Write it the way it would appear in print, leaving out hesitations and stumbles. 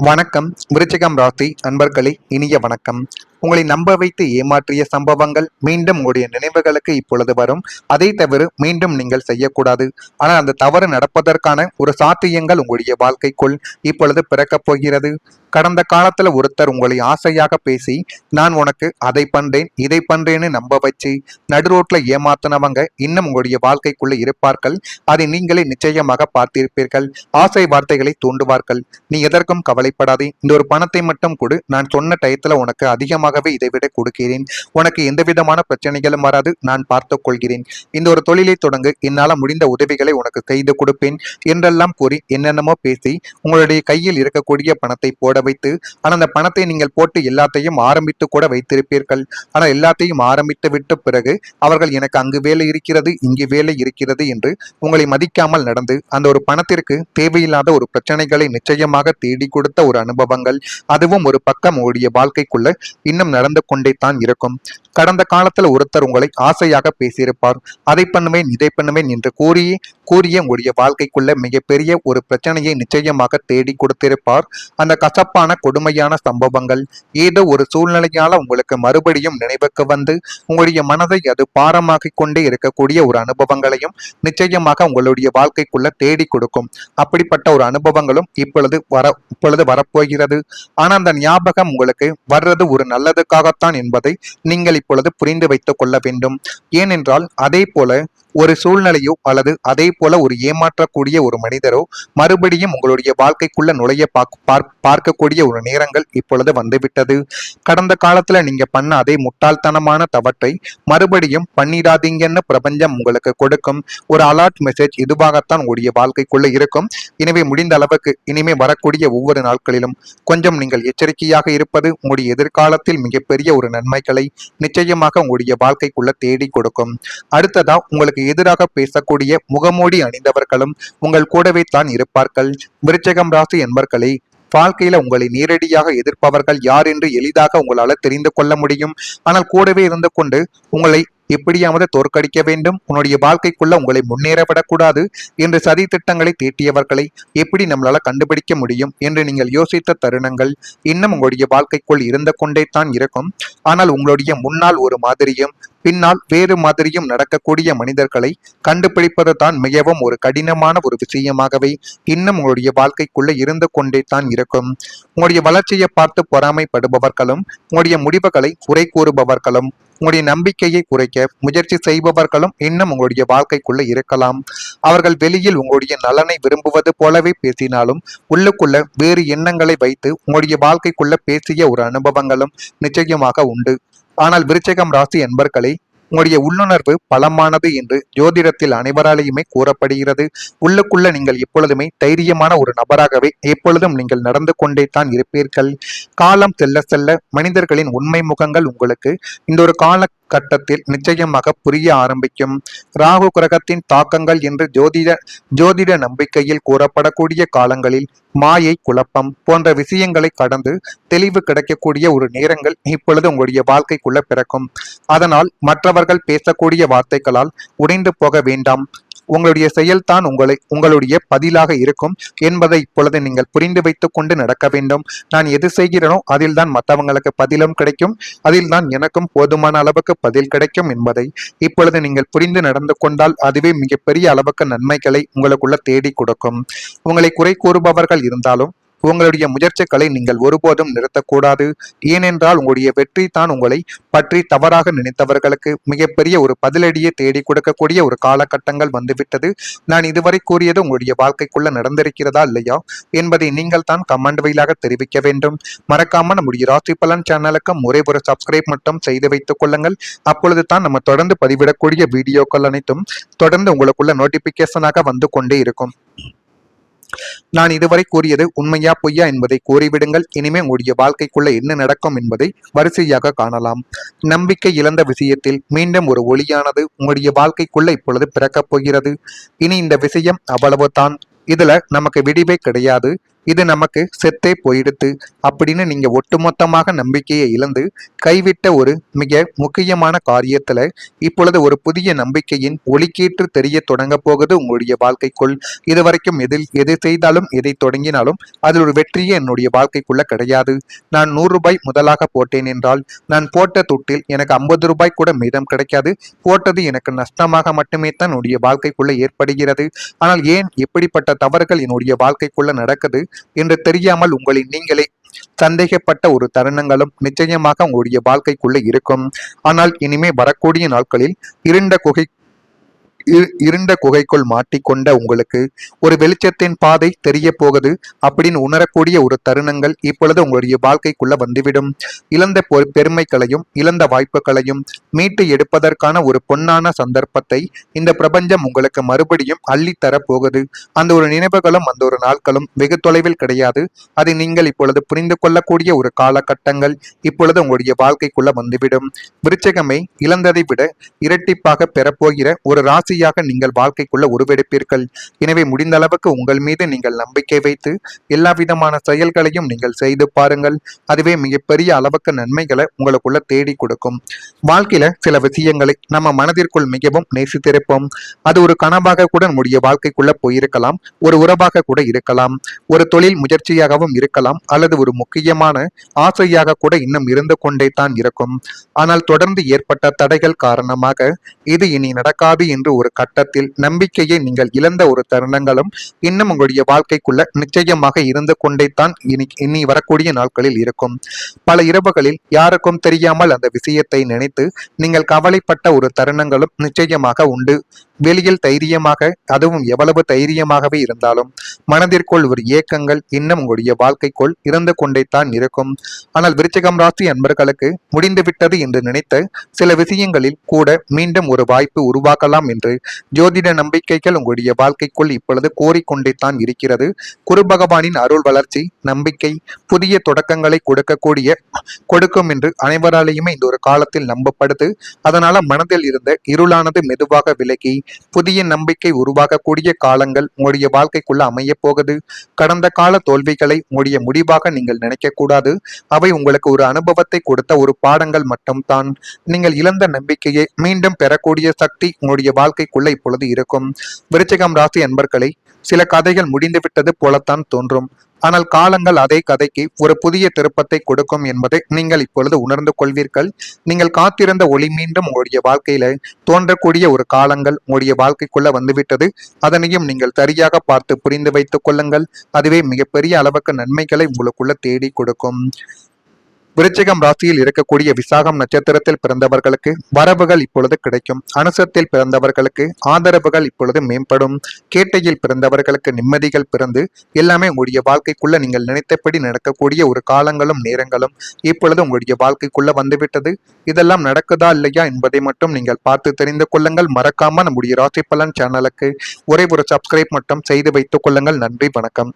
வணக்கம். விருச்சிகம் ராசி அன்பர்களே, இனிய வணக்கம். உங்களை நம்ப வைத்து ஏமாற்றிய சம்பவங்கள் மீண்டும் உங்களுடைய நினைவுகளுக்கு இப்பொழுது வரும். அதை தவிர மீண்டும் நீங்கள் செய்யக்கூடாது. ஆனால் அந்த தவறு நடப்பதற்கான ஒரு சாத்தியங்கள் உங்களுடைய வாழ்க்கைக்குள் இப்பொழுது பிறக்கப் போகிறது. கடந்த காலத்துல ஒருத்தர் உங்களை ஆசையாக பேசி, நான் உனக்கு அதை பண்றேன் இதை பண்றேன்னு நம்ப வச்சு நடுரோட்ல ஏமாத்தினவங்க இன்னும் உங்களுடைய வாழ்க்கைக்குள்ள இருப்பார்கள். அதை நீங்களே நிச்சயமாக பார்த்திருப்பீர்கள். ஆசை வார்த்தைகளை தூண்டுவார்கள். நீ எதற்கும் கவலைப்படாதே, இந்த ஒரு பணத்தை மட்டும் கொடு, நான் சொன்ன டயத்துல உனக்கு அதிகமாகவே இதை விட கொடுக்கிறேன், உனக்கு எந்த விதமான பிரச்சனைகளும் வராது, நான் பார்த்துக் கொள்கிறேன், இந்த ஒரு தொழிலை தொடங்கு, என்னால முடிந்த உதவிகளை உனக்கு செய்து கொடுப்பேன் என்றெல்லாம் கூறி என்னென்னமோ பேசி உங்களுடைய கையில் இருக்கக்கூடிய பணத்தை போட வைத்து, ஆனால் அந்த பணத்தை நீங்கள் போட்டு எல்லாத்தையும் ஆரம்பித்து கூட வைத்திருப்பீர்கள். ஆனால் எல்லாத்தையும் ஆரம்பித்து விட்ட பிறகு அவர்கள் எனக்கு அங்கு வேலை இருக்கிறது இங்கு வேலை இருக்கிறது என்று உங்களை மதிக்காமல் நடந்து அந்த ஒரு பணத்திற்கு தேவையில்லாத ஒரு பிரச்சனைகளை நிச்சயமாக தேடி கொடுத்த ஒரு அனுபவங்கள், அதுவும் ஒரு பக்கம் உங்களுடைய வாழ்க்கைக்குள்ள இன்னும் நடந்து கொண்டே தான் இருக்கும். கடந்த காலத்துல ஒருத்தர் உங்களை ஆசையாக பேசியிருப்பார். அதை பண்ணுவேன் இதை பண்ணுவேன் என்று கூறிய உங்களுடைய வாழ்க்கைக்குள்ள மிகப்பெரிய ஒரு பிரச்சனையை நிச்சயமாக தேடி கொடுத்திருப்பார். அந்த கசப்பான கொடுமையான சம்பவங்கள் ஏதோ ஒரு சூழ்நிலையால உங்களுக்கு மறுபடியும் நினைவுக்கு வந்து உங்களுடைய மனதை அது பாரமாக்கிக் கொண்டே இருக்கக்கூடிய ஒரு அனுபவங்களையும் நிச்சயமாக உங்களுடைய வாழ்க்கைக்குள்ள தேடி கொடுக்கும். அப்படிப்பட்ட ஒரு அனுபவங்களும் இப்பொழுது வரப்போகிறது. ஆனா அந்த ஞாபகம் உங்களுக்கு வர்றது ஒரு நல்லதுக்காகத்தான் என்பதை நீங்கள் இப்பொழுது புரிந்து வைத்துக் கொள்ள வேண்டும். ஏனென்றால் அதே போல ஒரு சூழ்நிலையோ அல்லது அதே போல ஒரு ஏமாற்றக்கூடிய ஒரு மனிதரோ மறுபடியும் உங்களுடைய வாழ்க்கைக்குள்ள நுழைய பார்க்கக்கூடிய ஒரு நேரங்கள் இப்பொழுது வந்துவிட்டது. கடந்த காலத்துல நீங்க பண்ண அதே முட்டாள்தனமான தவற்றை மறுபடியும் பண்ணிடாதீங்கன்னு பிரபஞ்சம் உங்களுக்கு கொடுக்கும் ஒரு அலர்ட் மெசேஜ் இதுவாகத்தான் உங்களுடைய வாழ்க்கைக்குள்ள இருக்கும். எனவே முடிந்த அளவுக்கு இனிமே வரக்கூடிய ஒவ்வொரு நாட்களிலும் கொஞ்சம் நீங்கள் எச்சரிக்கையாக இருப்பது உங்களுடைய எதிர்காலத்தில் மிகப்பெரிய ஒரு நன்மைகளை நிச்சயமாக உங்களுடைய வாழ்க்கைக்குள்ள தேடி கொடுக்கும். அடுத்ததா உங்களுக்கு எதிராக பேசக்கூடிய முகமூடி அணிந்தவர்களும் உங்கள் கூடவே தான் இருப்பார்கள். விருச்சிகம் ராசி என்பர்களே, வாழ்க்கையில உங்களை நேரடியாக எதிர்ப்பவர்கள் யார் என்று எளிதாக உங்களால தெரிந்து கொள்ள முடியும். ஆனால் கூடவே இருந்து கொண்டு உங்களை எப்படியாவது தோற்கடிக்க வேண்டும், உன்னுடைய வாழ்க்கைக்குள்ள உங்களை முன்னேறவிடக்கூடாது என்று சதி திட்டங்களை தீட்டியவர்களை எப்படி நம்மளால கண்டுபிடிக்க முடியும் என்று நீங்கள் யோசித்த தருணங்கள் இன்னும் உங்களுடைய வாழ்க்கைக்குள் இருந்து கொண்டே தான் இருக்கும். ஆனால் உங்களுடைய முன்னால் ஒரு மாதிரியும் பின்னால் வேறு மாதிரியும் நடக்கக்கூடிய மனிதர்களை கண்டுபிடிப்பது தான் மிகவும் ஒரு கடினமான ஒரு விஷயமாகவே இன்னும் உங்களுடைய வாழ்க்கைக்குள்ள இருந்து கொண்டே தான் இருக்கும். உங்களுடைய வளர்ச்சியை பார்த்து பொறாமைப்படுபவர்களும் உங்களுடைய முடிவுகளை குறை கூறுபவர்களும் உங்களுடைய நம்பிக்கையை குறைக்க முயற்சி செய்பவர்களும் இன்னும் உங்களுடைய வாழ்க்கைக்குள்ள இருக்கலாம். அவர்கள் வெளியில் உங்களுடைய நலனை விரும்புவது போலவே பேசினாலும் உள்ளுக்குள்ள வேறு எண்ணங்களை வைத்து உங்களுடைய வாழ்க்கைக்குள்ள பேசிய ஒரு அனுபவங்களும் நிச்சயமாக உண்டு. ஆனால் விருச்சிகம் ராசி என்பர்களே, உங்களுடைய உள்ளுணர்வு பலமானது என்று ஜோதிடத்தில் அனைவராலேயுமே கூறப்படுகிறது. உள்ளுக்குள்ள நீங்கள் எப்பொழுதுமே தைரியமான ஒரு நபராகவே எப்பொழுதும் நீங்கள் நடந்து கொண்டே தான் இருப்பீர்கள். காலம் செல்ல செல்ல மனிதர்களின் உண்மை முகங்கள் உங்களுக்கு இந்த ஒரு காலகட்டத்தில் நிச்சயமாக புரிய ஆரம்பிக்கும். ராகு கிரகத்தின் தாக்கங்கள் என்று ஜோதிட நம்பிக்கையில் கூறப்படக்கூடிய காலங்களில் மாயை, குழப்பம் போன்ற விஷயங்களை கடந்து தெளிவு கிடைக்கக்கூடிய ஒரு நேரங்கள் இப்பொழுது உங்களுடைய வாழ்க்கைக்குள்ள பிறக்கும். அதனால் மற்றவர்கள் பேசக்கூடிய வார்த்தைகளால் உடைந்து போக வேண்டாம். உங்களுடைய செயல்தான் உங்களுடைய பதிலாக இருக்கும் என்பதை இப்பொழுது நீங்கள் புரிந்து வைத்துக் கொண்டு நடக்க வேண்டும். நான் எது செய்கிறேனோ அதில் தான் மற்றவங்களுக்கு பதிலும் கிடைக்கும், அதில் தான் எனக்கும் போதுமான அளவுக்கு பதில் கிடைக்கும் என்பதை இப்பொழுது நீங்கள் புரிந்து நடந்து கொண்டால் அதுவே மிகப்பெரிய அளவுக்கு நன்மைகளை உங்களுக்குள்ள தேடி கொடுக்கும். உங்களை குறை கூறுபவர்கள் இருந்தாலும் உங்களுடைய முயற்சிகளை நீங்கள் ஒருபோதும் நிறுத்தக்கூடாது. ஏனென்றால் உங்களுடைய வெற்றி தான் உங்களை பற்றி தவறாக நினைத்தவர்களுக்கு மிகப்பெரிய ஒரு பதிலடியை தேடி கொடுக்கக்கூடிய ஒரு காலகட்டங்கள் வந்துவிட்டது. நான் இதுவரை கூறியது உங்களுடைய வாழ்க்கைக்குள்ள நடந்திருக்கிறதா இல்லையா என்பதை நீங்கள் தான் கமெண்ட் வழியாக தெரிவிக்க வேண்டும். மறக்காம நம்முடைய ராசி பலன் சேனலுக்கு ஒரே ஒரு சப்ஸ்கிரைப் மட்டும் செய்து வைத்துக் கொள்ளுங்கள். அப்பொழுது தான் நம்ம தொடர்ந்து பதிவிடக்கூடிய வீடியோக்கள் அனைத்தும் தொடர்ந்து உங்களுக்குள்ள நோட்டிபிகேஷனாக வந்து கொண்டே இருக்கும். நான் இதுவரை கூறியது உண்மையா பொய்யா என்பதை கூறிவிடுங்கள். இனிமே உங்களுடைய வாழ்க்கைக்குள்ள என்ன நடக்கும் என்பதை வரிசையாக காணலாம். நம்பிக்கை இழந்த விஷயத்தில் மீண்டும் ஒரு ஒளியானது உங்களுடைய வாழ்க்கைக்குள்ள இப்பொழுது பிறக்கப் போகிறது. இனி இந்த விஷயம் அவ்வளவுதான், இதுல நமக்கு விடிவே கிடையாது. இது நமக்கு செத்தே போயிடுத்து அப்படின்னு நீங்க ஒட்டுமொத்தமாக நம்பிக்கையை இழந்து கைவிட்ட ஒரு மிக முக்கியமான காரியத்துல இப்பொழுது ஒரு புதிய நம்பிக்கையின் ஒளிக்கீற்று தெரிய தொடங்க போகுது உங்களுடைய வாழ்க்கைக்குள். இதுவரைக்கும் எது செய்தாலும் எதை தொடங்கினாலும் அதில் ஒரு வெற்றியே என்னுடைய வாழ்க்கைக்குள்ள கிடையாது. நான் 100 ரூபாய் முதலாக போட்டேன் என்றால் நான் போட்ட துட்டில் எனக்கு 50 ரூபாய் கூட மீதம் கிடைக்காது. போட்டது எனக்கு நஷ்டமாக மட்டுமே தான் என்னுடைய வாழ்க்கைக்குள்ள ஏற்படுகிறது. ஆனால் ஏன் இப்படிப்பட்ட தவறுகள் என்னுடைய வாழ்க்கைக்குள்ள நடக்குது என்று தெரியாமல் உங்களை நீங்களே சந்தேகப்பட்ட ஒரு தருணங்களும் நிச்சயமாக உங்களுடைய வாழ்க்கைக்குள்ள இருக்கும். ஆனால் இனிமே வரக்கூடிய நாட்களில் இருண்ட குகைக்குள் மாட்டிக்கொண்ட உங்களுக்கு ஒரு வெளிச்சத்தின் பாதை தெரிய போகுது அப்படின்னு உணரக்கூடிய ஒரு தருணங்கள் இப்பொழுது உங்களுடைய வாழ்க்கைக்குள்ள வந்துவிடும். இழந்த பெருமைகளையும் இழந்த வாய்ப்புகளையும் மீட்டு எடுப்பதற்கான ஒரு பொன்னான சந்தர்ப்பத்தை இந்த பிரபஞ்சம் உங்களுக்கு மறுபடியும் அள்ளித்தர போகுது. அந்த ஒரு நினைவுகளும் அந்த ஒரு நாட்களும் வெகு தொலைவில் கிடையாது. அதை நீங்கள் இப்பொழுது புரிந்து கொள்ளக்கூடிய ஒரு காலகட்டங்கள் இப்பொழுது உங்களுடைய வாழ்க்கைக்குள்ள வந்துவிடும். விருச்சகமே, இழந்ததை விட இரட்டிப்பாக பெறப்போகிற ஒரு ராசியாக நீங்கள் வாழ்க்கைக்குள்ள உருவெடுப்பீர்கள். எனவே முடிந்த அளவுக்கு உங்கள் மீது நீங்கள் நம்பிக்கை வைத்து எல்லா விதமான செயல்களையும் நீங்கள் செய்து பாருங்கள். அதுவே மிகப்பெரிய அளவுக்கு நன்மைகளை உங்களுக்குள்ள தேடி கொடுக்கும். வாழ்க்கையில சில விஷயங்களை நம்ம மனதிற்குள் மிகவும் நேசித்திருப்போம். அது ஒரு கனவாக கூட நம்முடைய வாழ்க்கைக்குள்ள போயிருக்கலாம், ஒரு உறவாக கூட இருக்கலாம், ஒரு தொழில் முயற்சியாகவும் இருக்கலாம், அல்லது ஒரு முக்கியமான ஆசையாக கூட இன்னும் இருந்து கொண்டே தான் இருக்கும். ஆனால் தொடர்ந்து ஏற்பட்ட தடைகள் காரணமாக இது இனி நடக்காது என்று ஒரு கட்டத்தில் நம்பிக்கையை நீங்கள் இழந்த ஒரு தருணங்களும் இன்னும் உங்களுடைய வாழ்க்கைக்குள்ள நிச்சயமாக இருந்து கொண்டே தான் இனி வரக்கூடிய நாட்களில் இருக்கும். பல இரவுகளில் யாருக்கும் தெரியாமல் அந்த விஷயத்தை நினைத்து நீங்கள் கவலைப்பட்ட ஒரு தருணங்களும் நிச்சயமாக உண்டு. வெளியில் தைரியமாக, அதுவும் எவ்வளவு தைரியமாகவே இருந்தாலும் மனதிற்குள் ஒரு ஏக்கங்கள் இன்னும் உங்களுடைய வாழ்க்கைக்குள் இருந்து கொண்டே தான் இருக்கும். ஆனால் விருச்சிகம் ராசி அன்பர்களுக்கு முடிந்துவிட்டது என்று நினைத்த சில விஷயங்களில் கூட மீண்டும் ஒரு வாய்ப்பு உருவாக்கலாம் என்று ஜோதிட நம்பிக்கைகள் உங்களுடைய வாழ்க்கைக்குள் இப்பொழுது கோரிக்கொண்டே தான் இருக்கிறது. குரு பகவானின் அருள் வளர்ச்சி, நம்பிக்கை புதிய தொடக்கங்களை கொடுக்கும் என்று அனைவராலேயுமே இந்த ஒரு காலத்தில் நம்பப்படுது. அதனால மனதில் இருந்த இருளானது மெதுவாக விலகி புதிய நம்பிக்கை உருவாகக்கூடிய காலங்கள் உங்களுடைய வாழ்க்கைக்குள்ள அமைய போகுது. கடந்த கால தோல்விகளை உங்களுடைய முடிவாக நீங்கள் நினைக்க கூடாது. அவை உங்களுக்கு ஒரு அனுபவத்தை கொடுத்த ஒரு பாடங்கள் மட்டும்தான். நீங்கள் இழந்த நம்பிக்கையை மீண்டும் பெறக்கூடிய சக்தி உங்களுடைய வாழ்க்கைக்குள்ள இப்பொழுது இருக்கும். விருச்சிகம் ராசி அன்பர்களை, சில கதைகள் முடிந்துவிட்டது போலத்தான் தோன்றும். ஆனால் காலங்கள் அதே கதைக்கு ஒரு புதிய திருப்பத்தை கொடுக்கும் என்பதை நீங்கள் இப்பொழுது உணர்ந்து கொள்வீர்கள். நீங்கள் காத்திருந்த ஒளி மீண்டும் உங்களுடைய வாழ்க்கையில தோன்றக்கூடிய ஒரு காலங்கள் உங்களுடைய வாழ்க்கைக்குள்ள வந்துவிட்டது. அதனையும் நீங்கள் சரியாக பார்த்து புரிந்து வைத்துக் கொள்ளுங்கள். அதுவே மிகப்பெரிய அளவுக்கு நன்மைகளை உங்களுக்குள்ள தேடி கொடுக்கும். விருச்சிகம் ராசியில் இருக்கக்கூடிய விசாகம் நட்சத்திரத்தில் பிறந்தவர்களுக்கு வரவுகள் இப்பொழுது கிடைக்கும். அனுசத்தில் பிறந்தவர்களுக்கு ஆதரவுகள் இப்பொழுது மேம்படும். கேட்டையில் பிறந்தவர்களுக்கு நிம்மதிகள் பிறந்து எல்லாமே உங்களுடைய வாழ்க்கைக்குள்ள நீங்கள் நினைத்தபடி நடக்கக்கூடிய ஒரு காலங்களும் நேரங்களும் இப்பொழுது உங்களுடைய வாழ்க்கைக்குள்ள வந்துவிட்டது. இதெல்லாம் நடக்குதா இல்லையா என்பதை மட்டும் நீங்கள் பார்த்து தெரிந்து கொள்ளுங்கள். மறக்காம நம்முடைய ராசி பலன் சேனலுக்கு ஒரே ஒரு சப்ஸ்கிரைப் மட்டும் செய்து வைத்துக் கொள்ளுங்கள். நன்றி, வணக்கம்.